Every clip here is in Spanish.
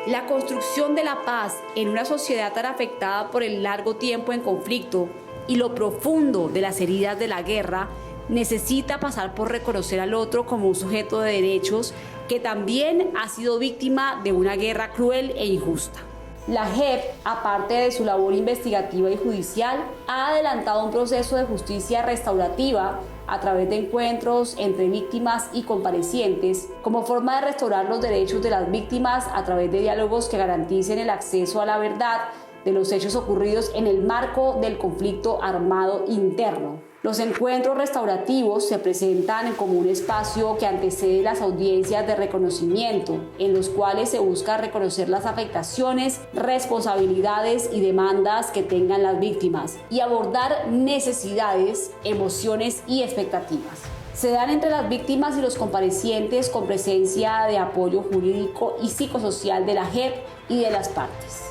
La construcción de la paz en una sociedad tan afectada por el largo tiempo en conflicto y lo profundo de las heridas de la guerra necesita pasar por reconocer al otro como un sujeto de derechos que también ha sido víctima de una guerra cruel e injusta. La JEP, aparte de su labor investigativa y judicial, ha adelantado un proceso de justicia restaurativa a través de encuentros entre víctimas y comparecientes, como forma de restaurar los derechos de las víctimas a través de diálogos que garanticen el acceso a la verdad de los hechos ocurridos en el marco del conflicto armado interno. Los encuentros restaurativos se presentan como un espacio que antecede las audiencias de reconocimiento, en los cuales se busca reconocer las afectaciones, responsabilidades y demandas que tengan las víctimas y abordar necesidades, emociones y expectativas. Se dan entre las víctimas y los comparecientes con presencia de apoyo jurídico y psicosocial de la JEP y de las partes.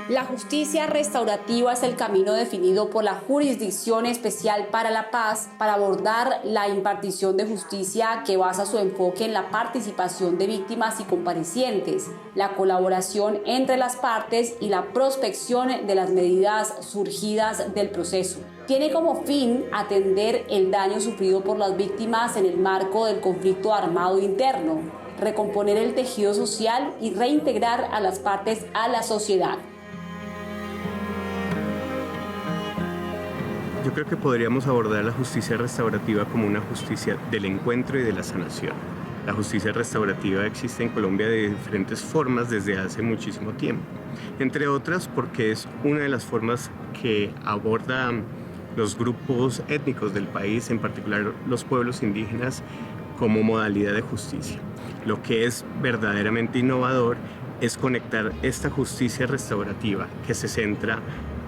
La justicia restaurativa es el camino definido por la Jurisdicción Especial para la Paz para abordar la impartición de justicia que basa su enfoque en la participación de víctimas y comparecientes, la colaboración entre las partes y la prospección de las medidas surgidas del proceso. Tiene como fin atender el daño sufrido por las víctimas en el marco del conflicto armado interno, recomponer el tejido social y reintegrar a las partes a la sociedad. Yo creo que podríamos abordar la justicia restaurativa como una justicia del encuentro y de la sanación. La justicia restaurativa existe en Colombia de diferentes formas desde hace muchísimo tiempo, entre otras porque es una de las formas que aborda los grupos étnicos del país, en particular los pueblos indígenas, como modalidad de justicia. Lo que es verdaderamente innovador es conectar esta justicia restaurativa que se centra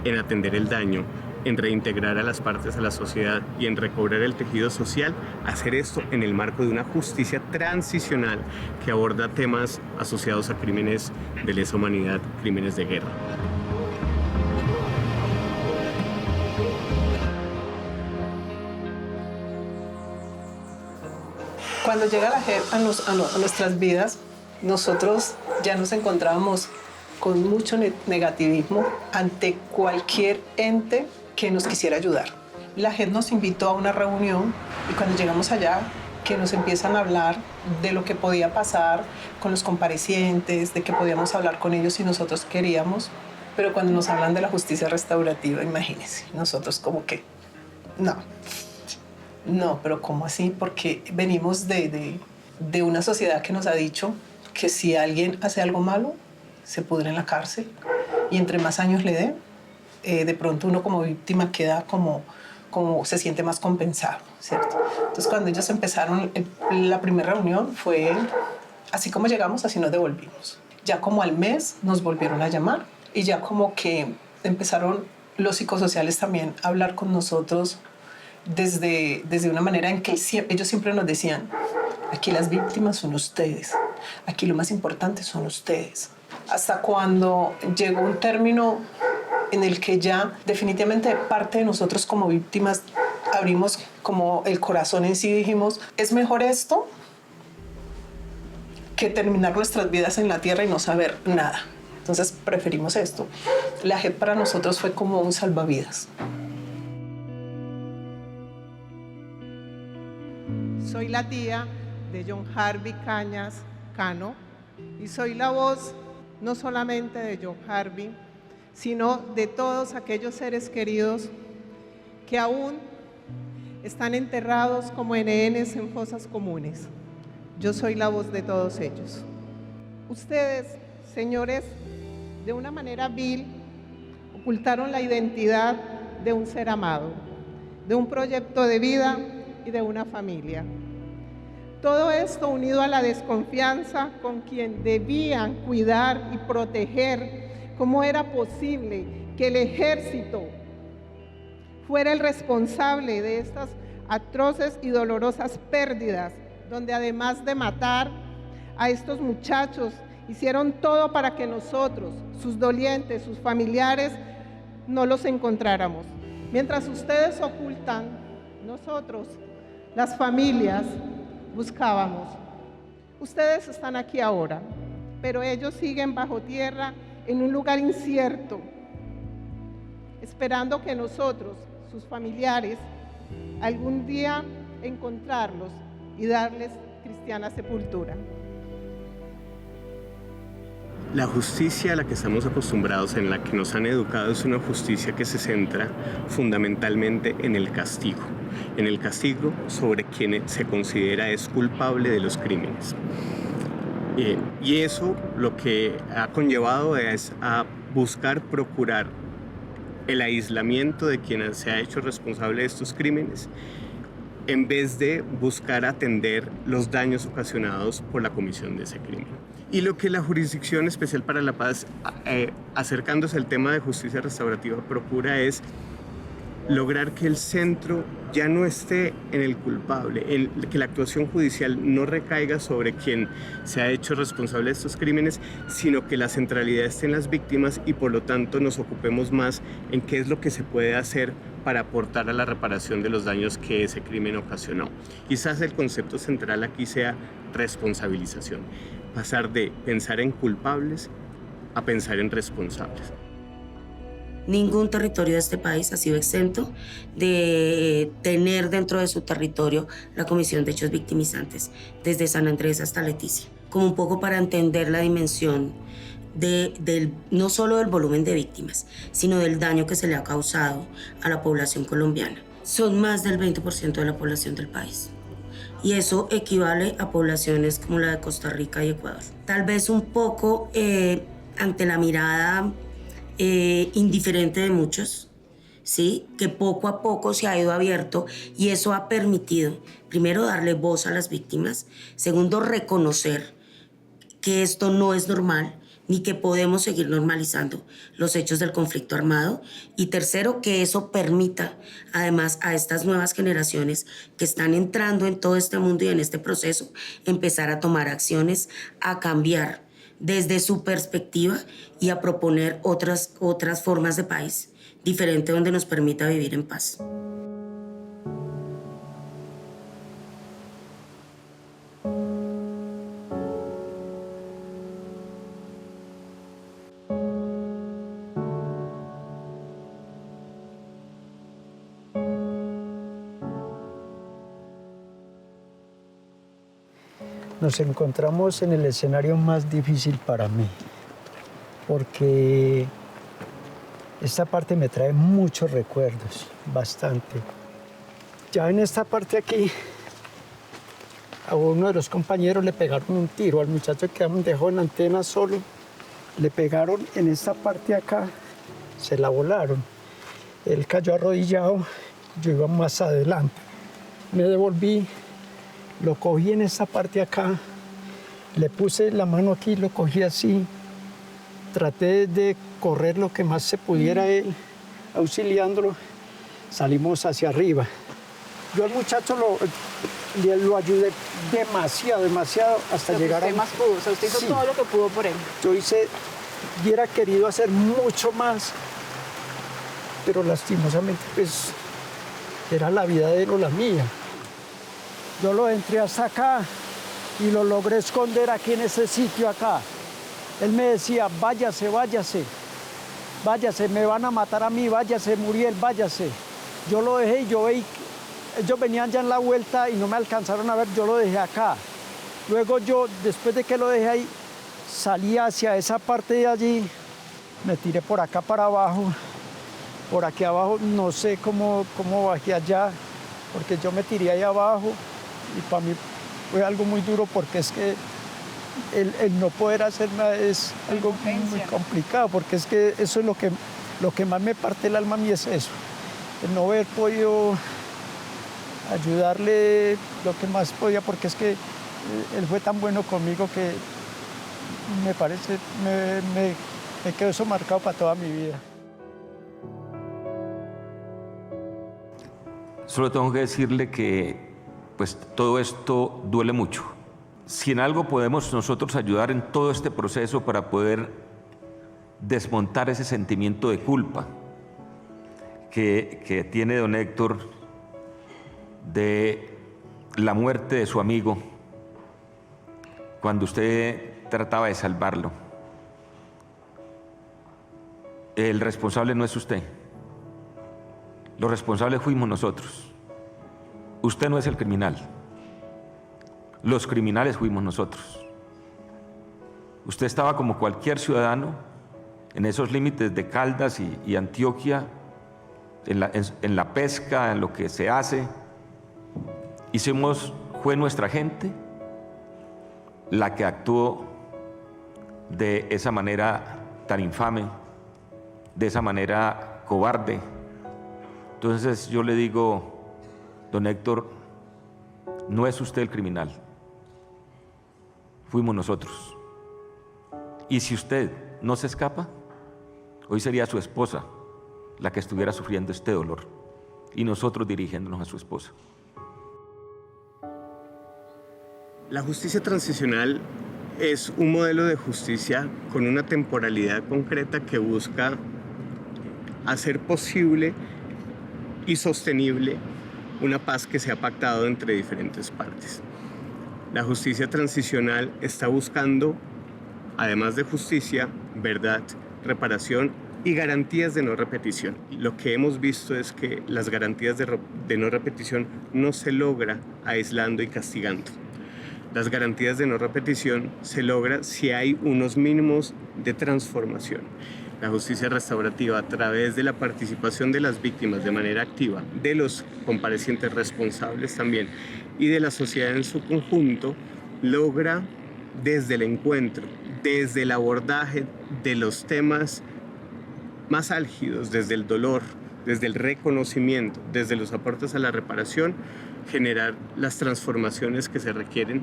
en atender el daño, en reintegrar a las partes a la sociedad y en recobrar el tejido social, hacer esto en el marco de una justicia transicional que aborda temas asociados a crímenes de lesa humanidad, crímenes de guerra. Cuando llega la JEP a nuestras vidas, nosotros ya nos encontrábamos con mucho negativismo ante cualquier ente que nos quisiera ayudar. La JEP nos invitó a una reunión y cuando llegamos allá, que nos empiezan a hablar de lo que podía pasar con los comparecientes, de que podíamos hablar con ellos si nosotros queríamos, pero cuando nos hablan de la justicia restaurativa, imagínense, nosotros como que, no, pero ¿cómo así? Porque venimos de una sociedad que nos ha dicho que si alguien hace algo malo, se pudre en la cárcel y entre más años le den, de pronto uno como víctima queda como se siente más compensado, ¿cierto? Entonces cuando ellos empezaron, la primera reunión fue así como llegamos, así nos devolvimos. Ya como al mes nos volvieron a llamar y ya como que empezaron los psicosociales también a hablar con nosotros desde una manera en que ellos siempre nos decían, aquí las víctimas son ustedes, aquí lo más importante son ustedes. Hasta cuando llegó un término en el que ya definitivamente parte de nosotros como víctimas abrimos como el corazón en sí y dijimos, es mejor esto que terminar nuestras vidas en la tierra y no saber nada. Entonces preferimos esto. La JEP para nosotros fue como un salvavidas. Soy la tía de John Harvey Cañas Cano y soy la voz no solamente de John Harvey, sino de todos aquellos seres queridos que aún están enterrados como NNs en fosas comunes. Yo soy la voz de todos ellos. Ustedes, señores, de una manera vil, ocultaron la identidad de un ser amado, de un proyecto de vida y de una familia. Todo esto unido a la desconfianza con quien debían cuidar y proteger. ¿Cómo era posible que el ejército fuera el responsable de estas atroces y dolorosas pérdidas, donde además de matar a estos muchachos, hicieron todo para que nosotros, sus dolientes, sus familiares, no los encontráramos. Mientras ustedes ocultan, nosotros, las familias, buscábamos. Ustedes están aquí ahora, pero ellos siguen bajo tierra en un lugar incierto, esperando que nosotros, sus familiares, algún día encontrarlos y darles cristiana sepultura. La justicia a la que estamos acostumbrados, en la que nos han educado, es una justicia que se centra fundamentalmente en el castigo sobre quien se considera es culpable de los crímenes. Y eso lo que ha conllevado es a procurar el aislamiento de quien se ha hecho responsable de estos crímenes, en vez de buscar atender los daños ocasionados por la comisión de ese crimen. Y lo que la Jurisdicción Especial para la Paz, acercándose al tema de justicia restaurativa, procura es lograr que el centro ya no esté en el culpable, que la actuación judicial no recaiga sobre quien se ha hecho responsable de estos crímenes, sino que la centralidad esté en las víctimas y por lo tanto nos ocupemos más en qué es lo que se puede hacer para aportar a la reparación de los daños que ese crimen ocasionó. Quizás el concepto central aquí sea responsabilización, pasar de pensar en culpables a pensar en responsables. Ningún territorio de este país ha sido exento de tener dentro de su territorio la comisión de hechos victimizantes, desde San Andrés hasta Leticia, como un poco para entender la dimensión no solo del volumen de víctimas, sino del daño que se le ha causado a la población colombiana. Son más del 20% de la población del país. Y eso equivale a poblaciones como la de Costa Rica y Ecuador. Tal vez un poco ante la mirada indiferente de muchos, ¿sí? Que poco a poco se ha ido abierto y eso ha permitido, primero, darle voz a las víctimas, segundo, reconocer que esto no es normal ni que podemos seguir normalizando los hechos del conflicto armado y tercero, que eso permita además a estas nuevas generaciones que están entrando en todo este mundo y en este proceso empezar a tomar acciones, a cambiar desde su perspectiva y a proponer otras formas de país diferente donde nos permita vivir en paz. Nos encontramos en el escenario más difícil para mí, porque esta parte me trae muchos recuerdos, bastante. Ya en esta parte aquí, a uno de los compañeros le pegaron un tiro, al muchacho que dejó en la antena solo, le pegaron en esta parte acá, se la volaron. Él cayó arrodillado, yo iba más adelante. Me devolví. Lo cogí en esta parte acá, le puse la mano aquí, lo cogí así, traté de correr lo que más se pudiera él, auxiliándolo, salimos hacia arriba. Yo al muchacho lo ayudé demasiado, hasta llegar a... Usted más pudo, o sea, usted hizo Sí. todo lo que pudo por él. Yo hubiera querido hacer mucho más, pero lastimosamente pues era la vida de él o la mía. Yo lo entré hasta acá y lo logré esconder aquí en ese sitio acá. Él me decía, váyase, váyase, váyase, me van a matar a mí, váyase, Muriel, váyase. Yo lo dejé y yo veí, ellos venían ya en la vuelta y no me alcanzaron a ver, yo lo dejé acá. Luego yo, después de que lo dejé ahí, salí hacia esa parte de allí, me tiré por acá para abajo, por aquí abajo, no sé cómo bajé allá, porque yo me tiré ahí abajo. Y para mí fue algo muy duro porque es que el no poder hacer nada es algo muy complicado, porque es que eso es lo que más me parte el alma a mí es eso, el no haber podido ayudarle lo que más podía, porque es que él fue tan bueno conmigo que me parece, me quedó eso marcado para toda mi vida. Solo tengo que decirle que pues, todo esto duele mucho. Si en algo podemos nosotros ayudar en todo este proceso para poder desmontar ese sentimiento de culpa que tiene don Héctor de la muerte de su amigo cuando usted trataba de salvarlo. El responsable no es usted. Los responsables fuimos nosotros. Usted no es el criminal. Los criminales fuimos nosotros. Usted estaba como cualquier ciudadano en esos límites de Caldas y Antioquia, en la pesca, en lo que se hace. Fue nuestra gente la que actuó de esa manera tan infame, de esa manera cobarde. Entonces yo le digo, don Héctor, no es usted el criminal, fuimos nosotros. Y si usted no se escapa, hoy sería su esposa la que estuviera sufriendo este dolor y nosotros dirigiéndonos a su esposa. La justicia transicional es un modelo de justicia con una temporalidad concreta que busca hacer posible y sostenible una paz que se ha pactado entre diferentes partes. La justicia transicional está buscando, además de justicia, verdad, reparación y garantías de no repetición. Lo que hemos visto es que las garantías de no repetición no se logra aislando y castigando. Las garantías de no repetición se logra si hay unos mínimos de transformación. La justicia restaurativa, a través de la participación de las víctimas de manera activa, de los comparecientes responsables también y de la sociedad en su conjunto, logra desde el encuentro, desde el abordaje de los temas más álgidos, desde el dolor, desde el reconocimiento, desde los aportes a la reparación, generar las transformaciones que se requieren,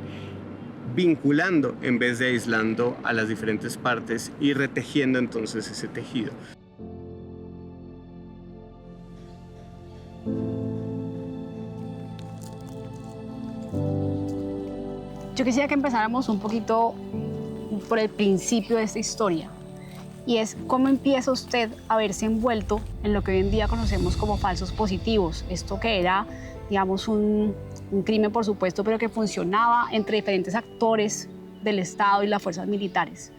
vinculando en vez de aislando a las diferentes partes y retejiendo entonces ese tejido. Yo quisiera que empezáramos un poquito por el principio de esta historia, y es cómo empieza usted a verse envuelto en lo que hoy en día conocemos como falsos positivos. Esto que era, digamos, un crimen, por supuesto, pero que funcionaba entre diferentes actores del Estado y las fuerzas militares.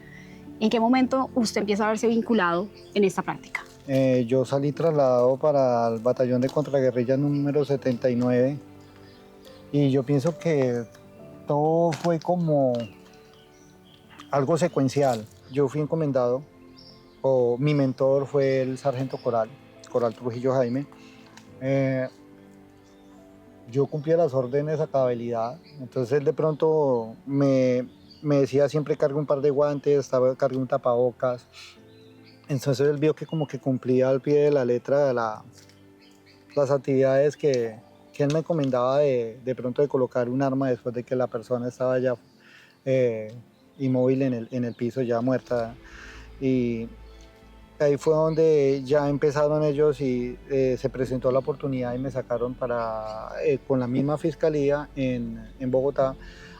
¿En qué momento usted empieza a verse vinculado en esta práctica? Yo salí trasladado para el batallón de contraguerrilla número 79 y yo pienso que todo fue como algo secuencial. Yo fui encomendado, o mi mentor fue el sargento Coral Trujillo Jaime. Yo cumplía las órdenes a cabalidad, entonces él de pronto me decía siempre cargue un par de guantes, cargue un tapabocas. Entonces él vio que como que cumplía al pie de la letra las actividades que él me encomendaba de pronto de colocar un arma después de que la persona estaba ya inmóvil en el piso, ya muerta. Y ahí fue donde ya empezaron ellos y se presentó la oportunidad y me sacaron con la misma fiscalía en Bogotá,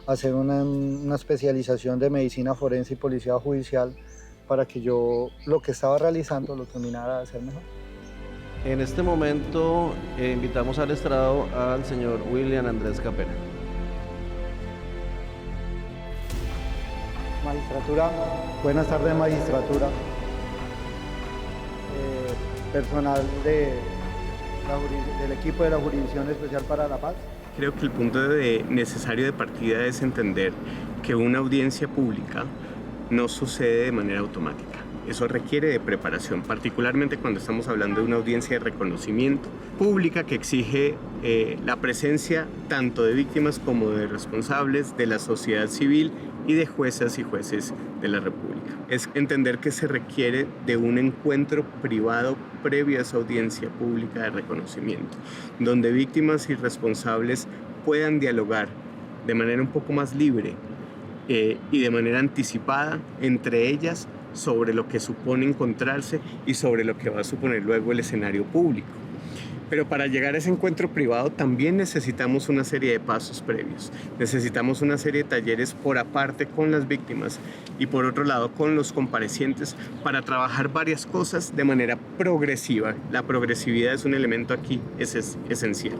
hacer una especialización de medicina forense y policía judicial para que yo lo que estaba realizando lo terminara de hacer mejor. En este momento invitamos al estrado al señor William Andrés Capera. Magistratura, buenas tardes magistratura. Personal del equipo de la Jurisdicción Especial para la Paz. Creo que el punto necesario de partida es entender que una audiencia pública no sucede de manera automática. Eso requiere de preparación, particularmente cuando estamos hablando de una audiencia de reconocimiento pública que exige la presencia tanto de víctimas como de responsables, de la sociedad civil y de juezas y jueces de la República. Es entender que se requiere de un encuentro privado previo a esa audiencia pública de reconocimiento, donde víctimas y responsables puedan dialogar de manera un poco más libre y de manera anticipada entre ellas sobre lo que supone encontrarse y sobre lo que va a suponer luego el escenario público. Pero para llegar a ese encuentro privado también necesitamos una serie de pasos previos. Necesitamos una serie de talleres por aparte con las víctimas y por otro lado con los comparecientes para trabajar varias cosas de manera progresiva. La progresividad es un elemento aquí esencial.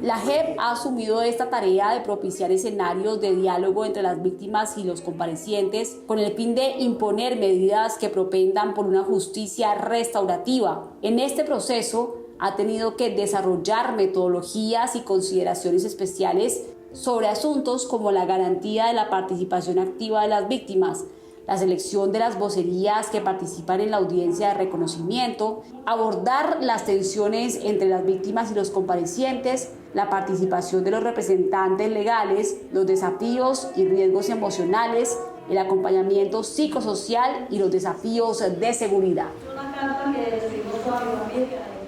La JEP ha asumido esta tarea de propiciar escenarios de diálogo entre las víctimas y los comparecientes con el fin de imponer medidas que propendan por una justicia restaurativa. En este proceso ha tenido que desarrollar metodologías y consideraciones especiales sobre asuntos como la garantía de la participación activa de las víctimas, la selección de las vocerías que participan en la audiencia de reconocimiento, abordar las tensiones entre las víctimas y los comparecientes, la participación de los representantes legales, los desafíos y riesgos emocionales, el acompañamiento psicosocial y los desafíos de seguridad.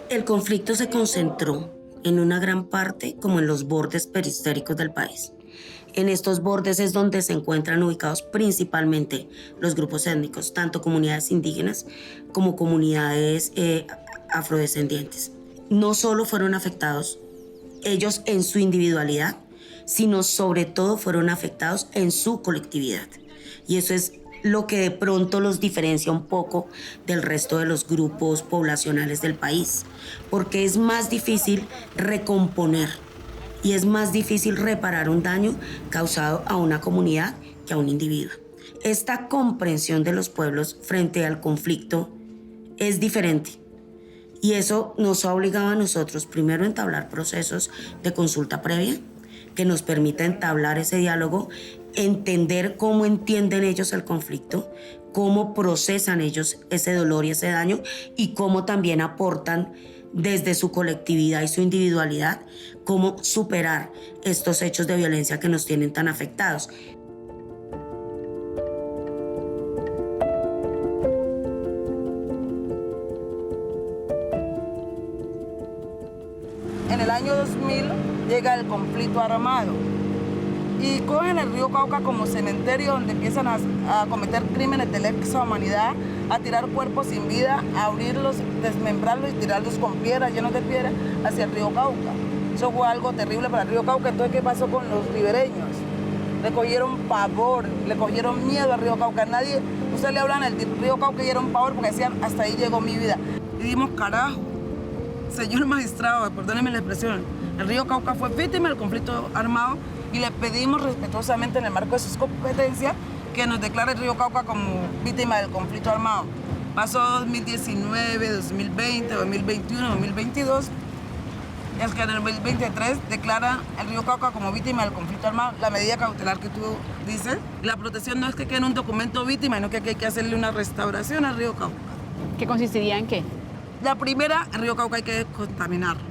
El conflicto se concentró en una gran parte como en los bordes periféricos del país. En estos bordes es donde se encuentran ubicados principalmente los grupos étnicos, tanto comunidades indígenas como comunidades afrodescendientes. No solo fueron afectados ellos en su individualidad, sino sobre todo fueron afectados en su colectividad. Y eso es lo que de pronto los diferencia un poco del resto de los grupos poblacionales del país, porque es más difícil recomponer y es más difícil reparar un daño causado a una comunidad que a un individuo. Esta comprensión de los pueblos frente al conflicto es diferente y eso nos ha obligado a nosotros primero a entablar procesos de consulta previa que nos permita entablar ese diálogo, entender cómo entienden ellos el conflicto, cómo procesan ellos ese dolor y ese daño y cómo también aportan desde su colectividad y su individualidad, cómo superar estos hechos de violencia que nos tienen tan afectados. En el año 2000 llega el conflicto armado y cogen el río Cauca como cementerio donde empiezan a cometer crímenes de lesa humanidad, a tirar cuerpos sin vida, a abrirlos, desmembrarlos y tirarlos con piedras, llenos de piedras, hacia el río Cauca. Eso fue algo terrible para el río Cauca. Entonces, ¿qué pasó con los ribereños? Le cogieron pavor, le cogieron miedo al río Cauca. Usted le hablan del río Cauca y era un pavor porque decían, hasta ahí llegó mi vida. Y dimos carajo. Señor magistrado, perdóneme la expresión, el río Cauca fue víctima del conflicto armado y le pedimos respetuosamente en el marco de sus competencias que nos declare el río Cauca como víctima del conflicto armado. Pasó 2019, 2020, 2021, 2022 y es que en el 2023 declara el río Cauca como víctima del conflicto armado. La medida cautelar que tú dices, la protección no es que quede en un documento víctima, sino que hay que hacerle una restauración al río Cauca. ¿Qué consistiría en qué? La primera, el río Cauca hay que contaminarlo,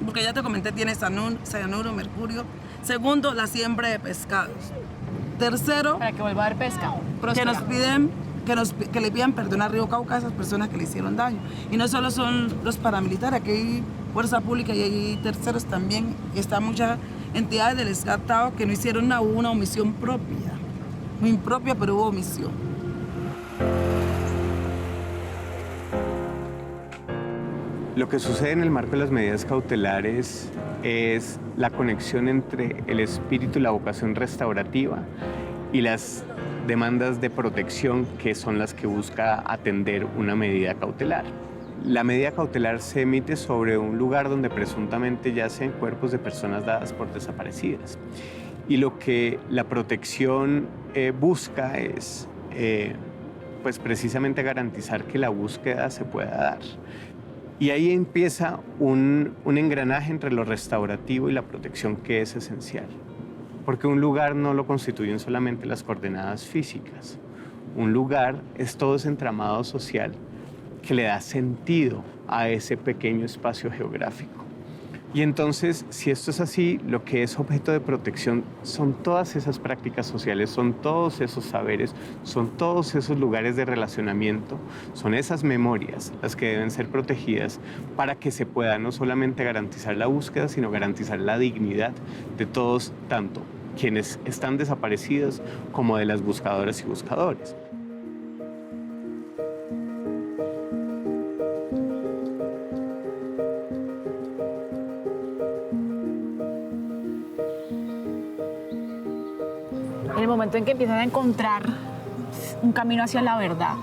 porque ya te comenté, tiene cianuro, mercurio. Segundo, la siembra de pescados. Tercero, Para que vuelva a haber pesca. que le pidan perdón al río Cauca a esas personas que le hicieron daño. Y no solo son los paramilitares, aquí hay fuerza pública y hay terceros también. Y están muchas entidades del Estado que no hicieron una omisión propia. Muy impropia, pero hubo omisión. Lo que sucede en el marco de las medidas cautelares es la conexión entre el espíritu y la vocación restaurativa y las demandas de protección que son las que busca atender una medida cautelar. La medida cautelar se emite sobre un lugar donde presuntamente yacen cuerpos de personas dadas por desaparecidas. Y lo que la protección busca es pues precisamente garantizar que la búsqueda se pueda dar. Y ahí empieza un engranaje entre lo restaurativo y la protección que es esencial. Porque un lugar no lo constituyen solamente las coordenadas físicas. Un lugar es todo ese entramado social que le da sentido a ese pequeño espacio geográfico. Y entonces, si esto es así, lo que es objeto de protección son todas esas prácticas sociales, son todos esos saberes, son todos esos lugares de relacionamiento, son esas memorias las que deben ser protegidas para que se pueda no solamente garantizar la búsqueda, sino garantizar la dignidad de todos, tanto quienes están desaparecidos como de las buscadoras y buscadores. momento en que empiezan a encontrar un camino hacia la verdad,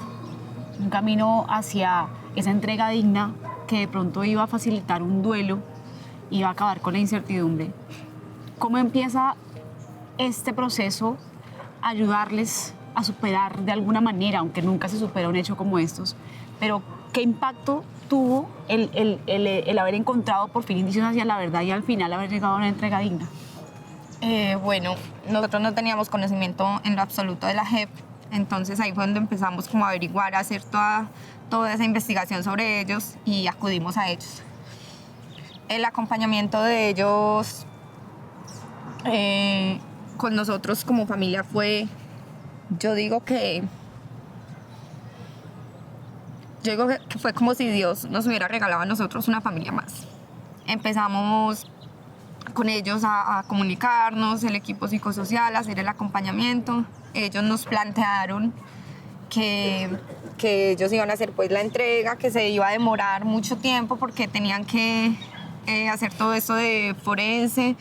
un camino hacia esa entrega digna que de pronto iba a facilitar un duelo, iba a acabar con la incertidumbre. ¿Cómo empieza este proceso a ayudarles a superar de alguna manera, aunque nunca se supera un hecho como estos, pero qué impacto tuvo el haber encontrado por fin indicios hacia la verdad y al final haber llegado a una entrega digna? Bueno, nosotros no teníamos conocimiento en lo absoluto de la JEP, entonces ahí fue donde empezamos como a averiguar, a hacer toda esa investigación sobre ellos y acudimos a ellos. El acompañamiento de ellos con nosotros como familia fue, yo digo que fue como si Dios nos hubiera regalado a nosotros una familia más. Empezamos con ellos a comunicarnos, el equipo psicosocial, a hacer el acompañamiento. Ellos nos plantearon que ellos iban a hacer pues la entrega, que se iba a demorar mucho tiempo porque tenían que hacer todo esto de forense,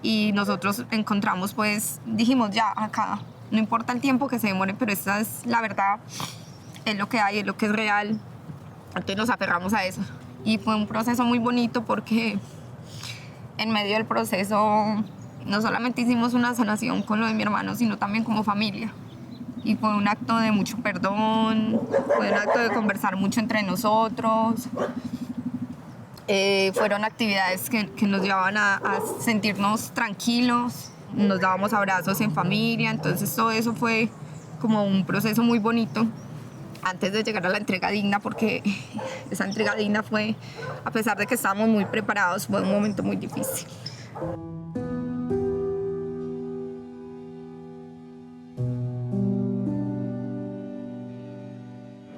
y nosotros encontramos pues, dijimos ya acá, no importa el tiempo que se demore, pero esta es la verdad, es lo que hay, es lo que es real. Entonces nos aferramos a eso y fue un proceso muy bonito porque en medio del proceso no solamente hicimos una sanación con lo de mi hermano, sino también como familia. Y fue un acto de mucho perdón, fue un acto de conversar mucho entre nosotros. Fueron actividades que nos llevaban a sentirnos tranquilos, nos dábamos abrazos en familia, entonces todo eso fue como un proceso muy bonito antes de llegar a la entrega digna, porque esa entrega digna fue, a pesar de que estábamos muy preparados, fue un momento muy difícil.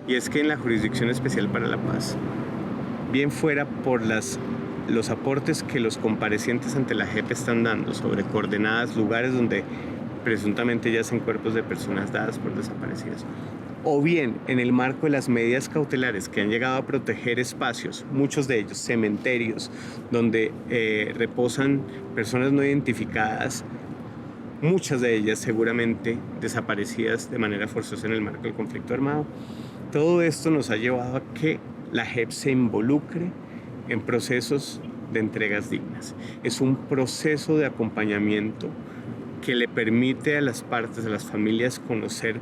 Y es que en la Jurisdicción Especial para la Paz, bien fuera por los aportes que los comparecientes ante la JEP están dando sobre coordenadas, lugares donde presuntamente yacen cuerpos de personas dadas por desaparecidas, o bien en el marco de las medidas cautelares que han llegado a proteger espacios, muchos de ellos cementerios, donde reposan personas no identificadas, muchas de ellas seguramente desaparecidas de manera forzosa en el marco del conflicto armado. Todo esto nos ha llevado a que la JEP se involucre en procesos de entregas dignas. Es un proceso de acompañamiento que le permite a las partes, a las familias, conocer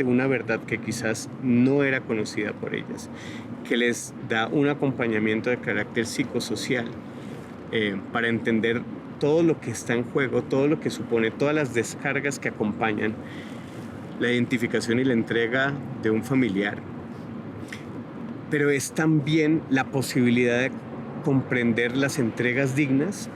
una verdad que quizás no era conocida por ellas, que les da un acompañamiento de carácter psicosocial para entender todo lo que está en juego, todo lo que supone, todas las descargas que acompañan la identificación y la entrega de un familiar. Pero es también la posibilidad de comprender las entregas dignas,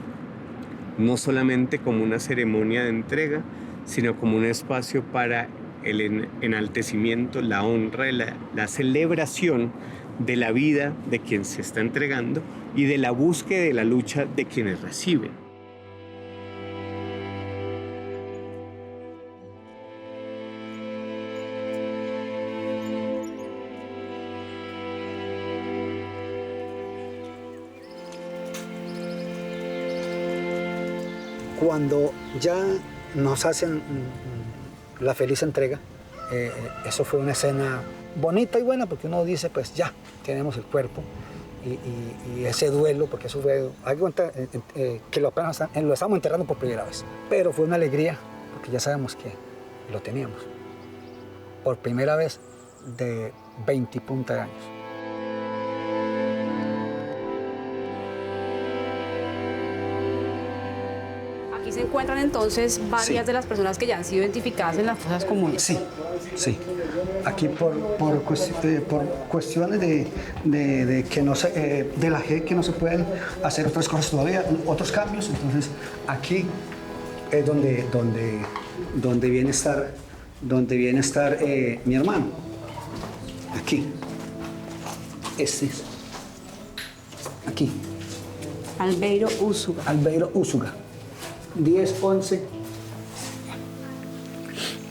no solamente como una ceremonia de entrega, sino como un espacio para el enaltecimiento, la honra, la celebración de la vida de quien se está entregando y de la búsqueda y la lucha de quienes reciben. Cuando ya nos hacen la feliz entrega, eso fue una escena bonita y buena, porque uno dice, pues ya, tenemos el cuerpo y ese duelo, porque eso fue, hay que contar, que lo estamos enterrando por primera vez, pero fue una alegría, porque ya sabemos que lo teníamos, por primera vez de 20 y punta de años. Aquí se encuentran entonces varias de las personas que ya han sido identificadas en las fosas comunes. Sí, sí. Aquí por cuestiones de que no se, de la JEP, que no se pueden hacer otras cosas todavía, otros cambios. Entonces aquí es donde viene a estar mi hermano. Aquí. Este es. Aquí. Albeiro Úsuga. Albeiro Úsuga. 10, 11,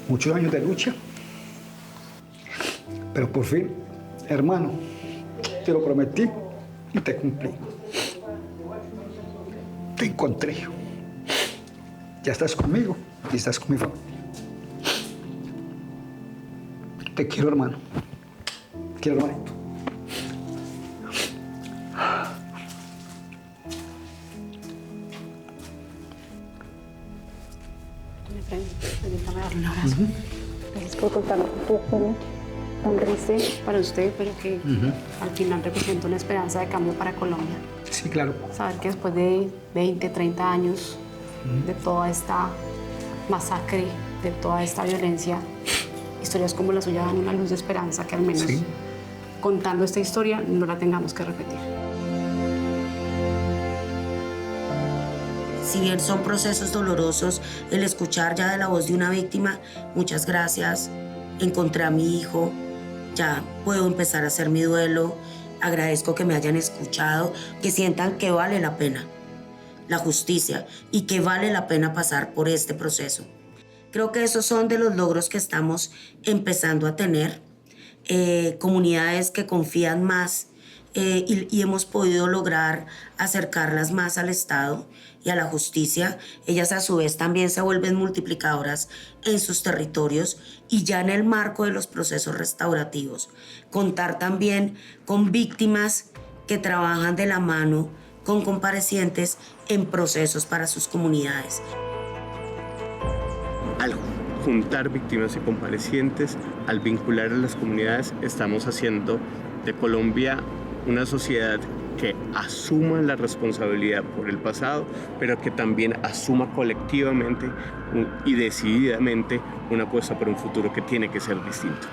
muchos años de lucha, pero por fin, hermano, te lo prometí y te cumplí. Te encontré. Ya estás conmigo y estás con mi familia. Te quiero, hermano. Quiero, hermanito. Permítame darle un abrazo. Gracias por contarnos tu historia tan triste para usted, pero que al final representa una esperanza de cambio para Colombia. Sí, claro. Saber que después de 20, 30 años de toda esta masacre, de toda esta violencia, historias como la suya dan una luz de esperanza que al menos contando esta historia no la tengamos que repetir. Si bien son procesos dolorosos, el escuchar ya de la voz de una víctima, muchas gracias, encontré a mi hijo, ya puedo empezar a hacer mi duelo, agradezco que me hayan escuchado, que sientan que vale la pena la justicia y que vale la pena pasar por este proceso. Creo que esos son de los logros que estamos empezando a tener, comunidades que confían más y hemos podido lograr acercarlas más al Estado y a la justicia. Ellas a su vez también se vuelven multiplicadoras en sus territorios y ya en el marco de los procesos restaurativos. Contar también con víctimas que trabajan de la mano con comparecientes en procesos para sus comunidades. Al juntar víctimas y comparecientes, al vincular a las comunidades, estamos haciendo de Colombia una sociedad que asuma la responsabilidad por el pasado, pero que también asuma colectivamente y decididamente una apuesta por un futuro que tiene que ser distinto.